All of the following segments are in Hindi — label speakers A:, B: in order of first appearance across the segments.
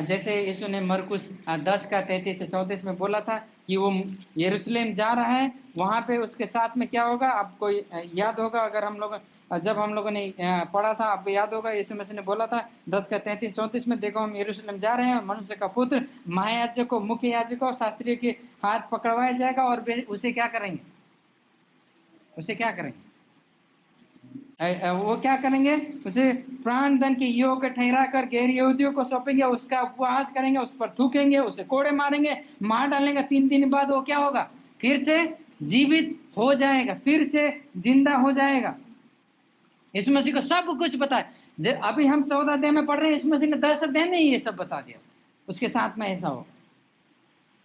A: जैसे यीशु ने मरकुस 10 का 33 से 34 में बोला था कि वो यरूशलेम जा रहा है, वहाँ पे उसके साथ में क्या होगा, आपको याद होगा, अगर हम लोग जब हम लोगों ने पढ़ा था, आपको याद होगा, यीशु मसीह ने बोला था 10 का 33-34 में, देखो हम यरूशलेम जा रहे हैं, मनुष्य का पुत्र महायाजक को, मुख्य याजक और शास्त्रियों के हाथ पकड़वाया जाएगा, और वे उसे क्या करेंगे, उसे क्या करेंगे, वो क्या करेंगे, उसे प्राण दंड के योग्य ठहरा कर गैर यहूदियों को सौंपेंगे, उसका उपवास करेंगे, उस पर थूकेंगे, उसे कोड़े मारेंगे, मार डालेंगे, 3 दिन बाद वो क्या होगा, फिर से जीवित हो जाएगा, फिर से जिंदा हो जाएगा। यीशु मसीह को सब कुछ पता है। अभी हम 14 अध्याय में पढ़ रहे हैं, यीशु मसीह ने 10 अध्याय में ही ये सब बता दिया, उसके साथ में ऐसा हो।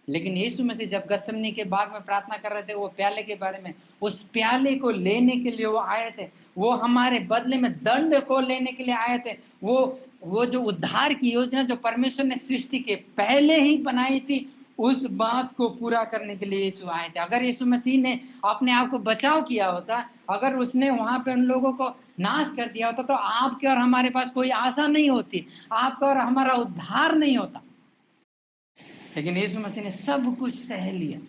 A: लेकिन यीशु मसीह जब गत्सेमनी के बाग में प्रार्थना कर रहे थे, वो प्याले के बारे में, उस प्याले को लेने के लिए वो आए थे, वो हमारे बदले में दंड को लेने के लिए आए थे। वो जो उद्धार की योजना जो परमेश्वर ने सृष्टि के पहले ही बनाई थी, उस बात को पूरा करने के लिए यीशु आए थे। अगर यीशु मसीह ने अपने आप को बचाव किया होता, अगर उसने वहां पे उन लोगों को नाश कर दिया होता, तो आपके और हमारे पास कोई आशा नहीं होती, आपका और हमारा उद्धार नहीं होता। लेकिन यीशु मसीह ने सब कुछ सह लिया।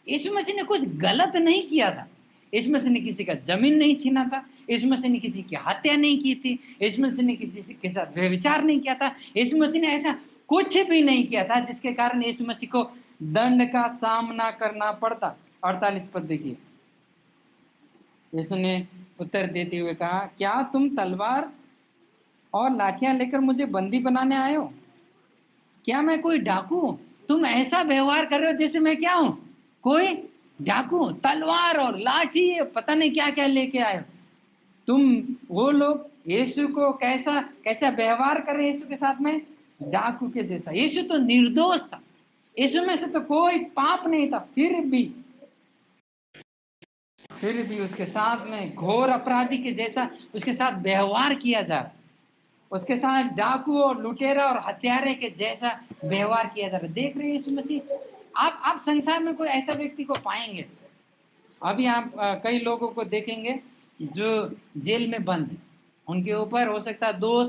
A: यीशु मसीह ने कुछ गलत नहीं किया था। यीशु मसीह ने किसी का जमीन नहीं छीना था, यीशु मसीह ने किसी की हत्या नहीं की थी, यीशु मसीह ने किसी के साथ व्यभिचार नहीं किया था, यीशु मसीह ने ऐसा कुछ भी नहीं किया था जिसके कारण यीशु मसीह को दंड का सामना करना पड़ता। 48 पद देखिए, यीशु ने उत्तर देते हुए कहा, क्या तुम तलवार और लाठियां लेकर मुझे बंदी बनाने आए हो? क्या मैं कोई डाकू हूं? तुम ऐसा व्यवहार कर रहे हो जैसे मैं क्या हूं, कोई डाकू। तलवार और लाठी, पता नहीं क्या क्या लेके आए हो तुम। वो लोग यीशु को कैसा कैसा व्यवहार कर रहे यीशु के साथ में, डाकू के जैसा। यीशु तो निर्दोष था, यीशु में से तो कोई पाप नहीं था, फिर भी उसके साथ में घोर अपराधी के जैसा उसके साथ व्यवहार किया जा रहा, उसके साथ डाकू और लुटेरा और हत्यारे के जैसा व्यवहार किया जा रहा है। देख रहे हैं यीशु मसीह, आप संसार में कोई ऐसा व्यक्ति को पाएंगे, अभी आप कई लोगों को देखेंगे जो जेल में बंद है, उनके ऊपर हो सकता है दोष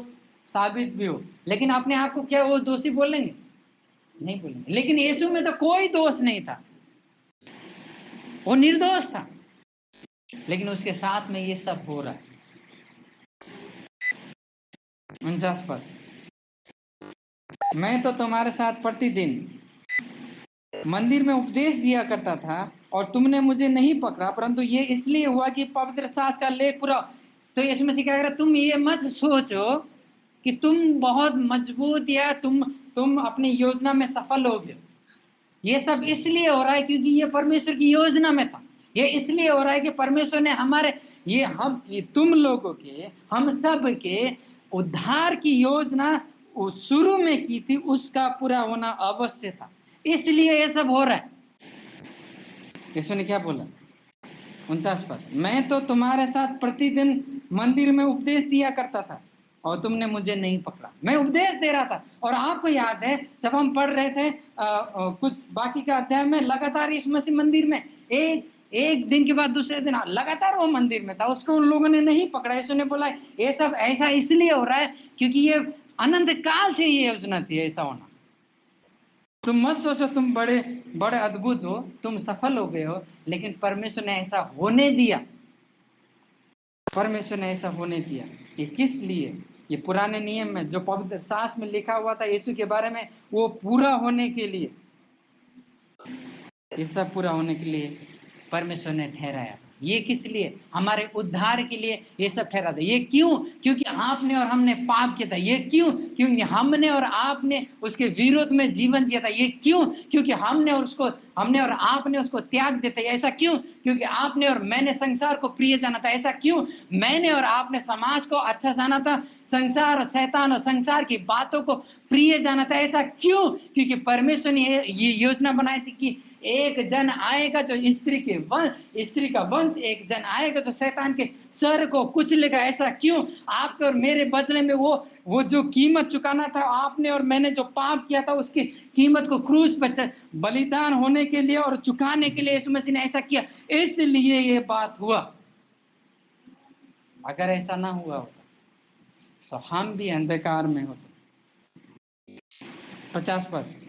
A: साबित भी हो, लेकिन अपने आप को क्या वो दोषी बोलेंगे? नहीं बोलेंगे। लेकिन यीशु में तो कोई दोष नहीं था, वो निर्दोष था, लेकिन उसके साथ में ये सब हो रहा है। 49 पद, मैं तो तुम्हारे साथ प्रतिदिन मंदिर में उपदेश दिया करता था और तुमने मुझे नहीं पकड़ा, परंतु ये इसलिए हुआ कि पवित्र शास्त्र का लेख पूरा। तो यीशु मसीह कह रहा, तुम ये मत सोचो कि तुम बहुत मजबूत या तुम अपनी योजना में सफल हो गए। ये सब इसलिए हो रहा है क्योंकि ये परमेश्वर की योजना में था। ये इसलिए हो रहा है कि परमेश्वर ने हमारे ये तुम लोगों के, हम सब के उद्धार की योजना शुरू में की थी, उसका पूरा होना अवश्य था, इसलिए ये सब हो रहा है। यीशु ने क्या बोला? 49 पद, मैं तो तुम्हारे साथ प्रतिदिन मंदिर में उपदेश दिया करता था और तुमने मुझे नहीं पकड़ा। मैं उपदेश दे रहा था, और आपको याद है जब हम पढ़ रहे थे कुछ बाकी का अध्याय में, लगातार यीशु मसीह मंदिर में एक दिन के बाद दूसरे दिन लगातार वो मंदिर में था, उसको उन लोगों ने नहीं पकड़ा। यीशु ने बोला ये सब ऐसा इसलिए हो रहा है क्योंकि ये अनंत काल से ये योजना थी ऐसा होना। तुम मत सोचो तुम बड़े बड़े अद्भुत हो, तुम सफल हो गए हो, लेकिन परमेश्वर ने ऐसा होने दिया। परमेश्वर ने ऐसा होने दिया। ये किस लिए? ये पुराने नियम में जो पवित्र शास्त्र में लिखा हुआ था यीशु के बारे में, वो पूरा होने के लिए, ये सब पूरा होने के लिए परमेश्वर ने ठहराया। ये किस लिए? हमारे उद्धार के लिए ये सब ठहरा था। ये क्यों? क्योंकि आपने और हमने पाप किया था। ये क्यों? क्योंकि हमने और आपने उसके विरोध में जीवन जिया था। ये क्यों? क्योंकि हमने और आपने उसको त्याग दिया था। ऐसा क्यों? क्योंकि आपने और मैंने संसार को प्रिय जाना था। ऐसा क्यों? मैंने और आपने समाज को अच्छा जाना था, संसार और शैतान और संसार की बातों को प्रिय जाना था। ऐसा क्यों? क्योंकि परमेश्वर ने ये योजना बनाई थी कि एक जन आएगा जो स्त्री का वंश, एक जन आएगा जो शैतान के सर को कुचलेगा। ऐसा क्यों? आपके और मेरे बदले में वो जो कीमत चुकाना था, आपने और मैंने जो पाप किया था, उसकी कीमत को क्रूस पर बलिदान होने के लिए और चुकाने के लिए यीशु मसीह ने ऐसा किया, इसलिए ये बात हुआ। अगर ऐसा ना हुआ होता तो हम भी अंधकार में होते। 50 पद।